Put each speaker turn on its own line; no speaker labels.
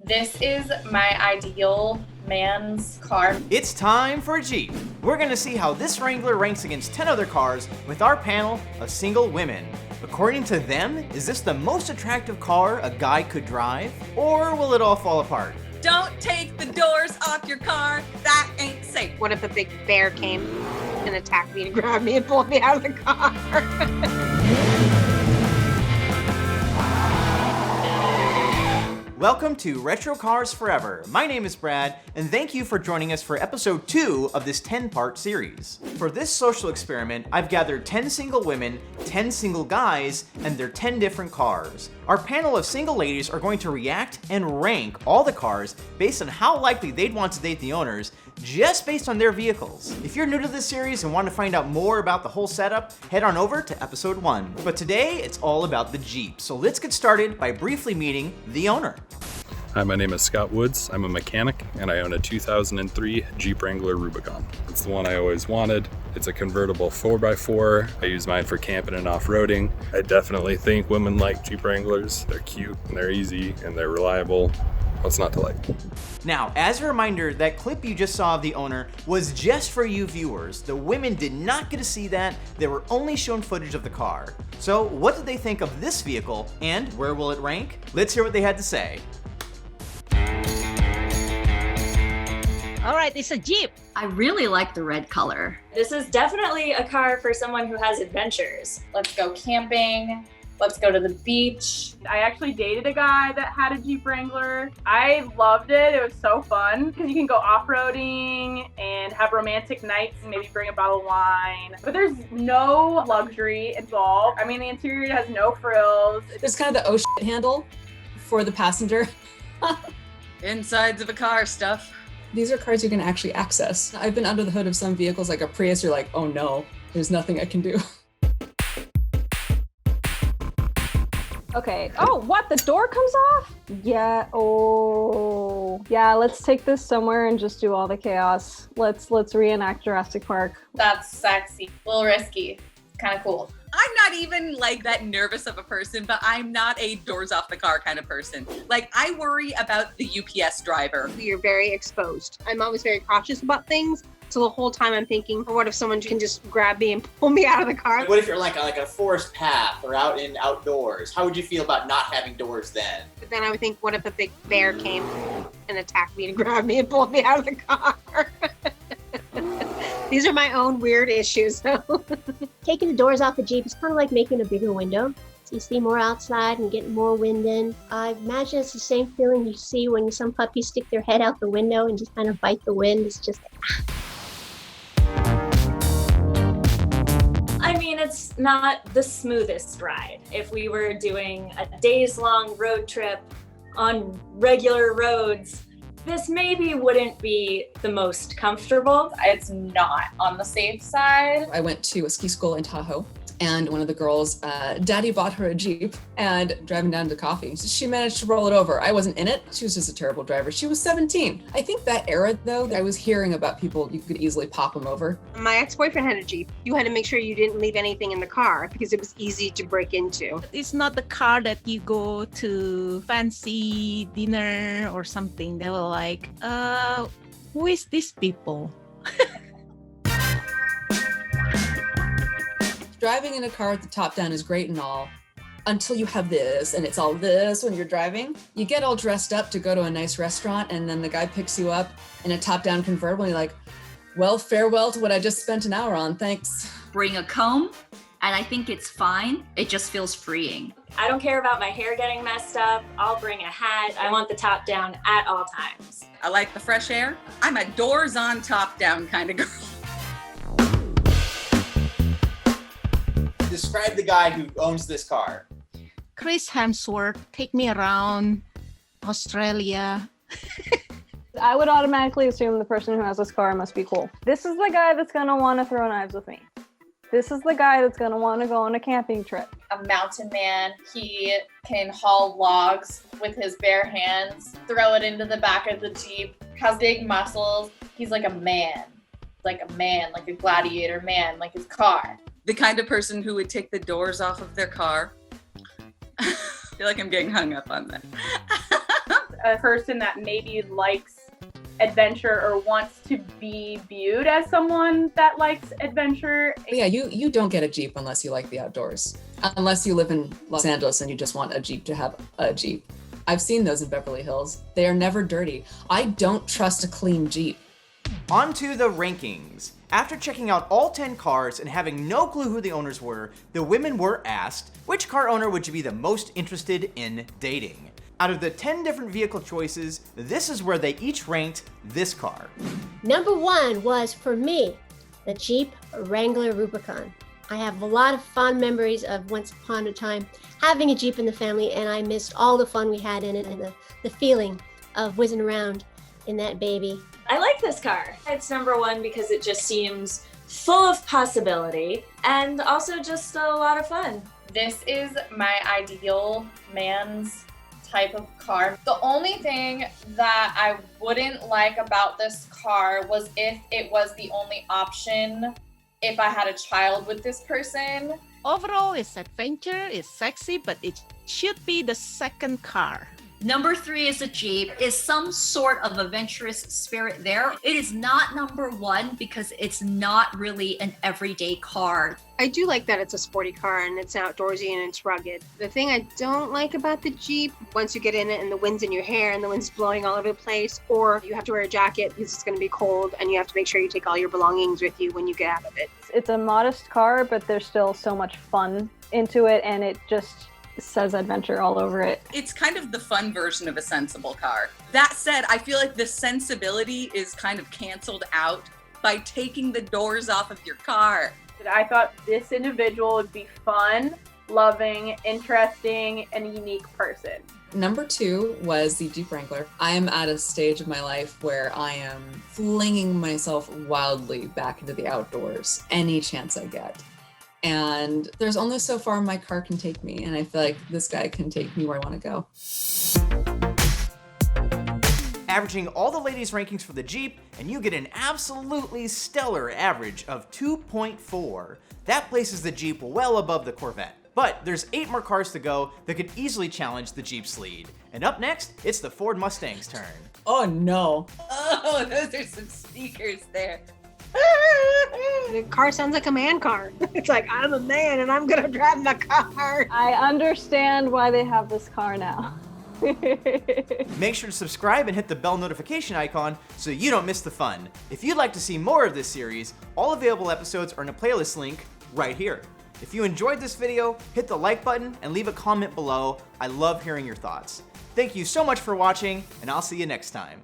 This is my ideal man's car.
It's time for Jeep. We're gonna see how this Wrangler ranks against 10 other cars with our panel of single women. According to them, is this the most attractive car a guy could drive? Or will it all fall apart?
Don't take the doors off your car. That ain't safe.
What if a big bear came and attacked me and grabbed me and pulled me out of the car?
Welcome to Retro Cars Forever. My name is Brad, and thank you for joining us for episode 2 of this 10-part series. For this social experiment, I've gathered 10 single women, 10 single guys, and their 10 different cars. Our panel of single ladies are going to react and rank all the cars based on how likely they'd want to date the owners, just based on their vehicles. If you're new to this series and want to find out more about the whole setup, head on over to episode 1. But today, it's all about the Jeep, so let's get started by briefly meeting the owner.
Hi, my name is Scott Woods. I'm a mechanic and I own a 2003 Jeep Wrangler Rubicon. It's the one I always wanted. It's a convertible 4x4. I use mine for camping and off-roading. I definitely think women like Jeep Wranglers. They're cute and they're easy and they're reliable. What's not to like?
Now, as a reminder, that clip you just saw of the owner was just for you viewers. The women did not get to see that. They were only shown footage of the car. So what did they think of this vehicle and where will it rank? Let's hear what they had to say.
All right, it's a Jeep.
I really like the red color.
This is definitely a car for someone who has adventures. Let's go camping. Let's go to the beach.
I actually dated a guy that had a Jeep Wrangler. I loved it. It was so fun because you can go off-roading and have romantic nights and maybe bring a bottle of wine. But there's no luxury involved. I mean, the interior has no frills.
There's kind of the oh shit handle for the passenger.
Insides of a car stuff.
These are cars you can actually access. I've been under the hood of some vehicles like a Prius. You're like, oh no, there's nothing I can do.
Okay. Oh, what? The door comes off? Yeah. Oh. Yeah, let's take this somewhere and just do all the chaos. Let's reenact Jurassic Park.
That's sexy. A little risky. It's kind of cool.
I'm not even like that nervous of a person, but I'm not a doors off the car kind of person. Like, I worry about the UPS driver.
You're very exposed. I'm always very cautious about things. So the whole time I'm thinking, what if someone can just grab me and pull me out of the car?
What if you're like a forest path or out in outdoors? How would you feel about not having doors then?
But then I would think, what if a big bear came and attacked me and grabbed me and pulled me out of the car? These are my own weird issues.
Taking the doors off the Jeep is kind of like making a bigger window. So you see more outside and getting more wind in. I imagine it's the same feeling you see when some puppies stick their head out the window and just kind of bite the wind. It's just
I mean, it's not the smoothest ride. If we were doing a days-long road trip on regular roads, this maybe wouldn't be the most comfortable. It's not on the safe side.
I went to a ski school in Tahoe, and one of the girls, daddy bought her a Jeep, and driving down to coffee, she managed to roll it over. I wasn't in it. She was just a terrible driver. She was 17. I think that era, though, I was hearing about people, you could easily pop them over.
My ex-boyfriend had a Jeep. You had to make sure you didn't leave anything in the car because it was easy to break into.
It's not the car that you go to fancy dinner or something. They were like, who is these people?
Driving in a car with the top down is great and all, until you have this, and it's all this when you're driving. You get all dressed up to go to a nice restaurant, and then the guy picks you up in a top-down convertible, and you're like, well, farewell to what I just spent an hour on, thanks.
Bring a comb, and I think it's fine. It just feels freeing.
I don't care about my hair getting messed up. I'll bring a hat. I want the top down at all times.
I like the fresh air. I'm a doors on, top down kind of girl.
Describe the guy who owns this car.
Chris Hemsworth, take me around Australia.
I would automatically assume the person who has this car must be cool. This is the guy that's gonna want to throw knives with me. This is the guy that's gonna want to go on a camping trip.
A mountain man. He can haul logs with his bare hands, throw it into the back of the Jeep, has big muscles. He's like a man, like a gladiator man, like his car.
The kind of person who would take the doors off of their car. I feel like I'm getting hung up on that.
a person that maybe likes adventure or wants to be viewed as someone that likes adventure.
But yeah, you don't get a Jeep unless you like the outdoors. Unless you live in Los Angeles and you just want a Jeep to have a Jeep. I've seen those in Beverly Hills. They are never dirty. I don't trust a clean Jeep.
On to the rankings. After checking out all 10 cars and having no clue who the owners were, the women were asked, which car owner would you be the most interested in dating? Out of the 10 different vehicle choices, this is where they each ranked this car.
Number 1 was, for me, the Jeep Wrangler Rubicon. I have a lot of fond memories of once upon a time having a Jeep in the family, and I missed all the fun we had in it and the feeling of whizzing around in that baby.
I like this car. It's number 1 because it just seems full of possibility and also just a lot of fun.
This is my ideal man's type of car. The only thing that I wouldn't like about this car was if it was the only option if I had a child with this person.
Overall, it's adventure, it's sexy, but it should be the second car.
Number 3 is a Jeep. Is some sort of adventurous spirit there. It is not number 1 because it's not really an everyday car.
I do like that it's a sporty car and it's outdoorsy and it's rugged. The thing I don't like about the Jeep, once you get in it and the wind's in your hair and the wind's blowing all over the place, or you have to wear a jacket because it's going to be cold and you have to make sure you take all your belongings with you when you get out of it.
It's a modest car, but there's still so much fun into it, and it just says adventure all over it.
It's kind of the fun version of a sensible car. That said, I feel like the sensibility is kind of canceled out by taking the doors off of your car.
I thought this individual would be fun, loving, interesting, and a unique person.
Number 2 was the Jeep Wrangler. I am at a stage of my life where I am flinging myself wildly back into the outdoors any chance I get. And there's only so far my car can take me, and I feel like this guy can take me where I want to go.
Averaging all the ladies' rankings for the Jeep, and you get an absolutely stellar average of 2.4. That places the Jeep well above the Corvette. But there's 8 more cars to go that could easily challenge the Jeep's lead. And up next, it's the Ford Mustang's turn.
Oh no.
Oh, those are some sneakers there.
The car sounds like a man car. It's like, I'm a man and I'm gonna drive the car.
I understand why they have this car now.
Make sure to subscribe and hit the bell notification icon so you don't miss the fun. If you'd like to see more of this series, all available episodes are in a playlist link right here. If you enjoyed this video, hit the like button and leave a comment below. I love hearing your thoughts. Thank you so much for watching, and I'll see you next time.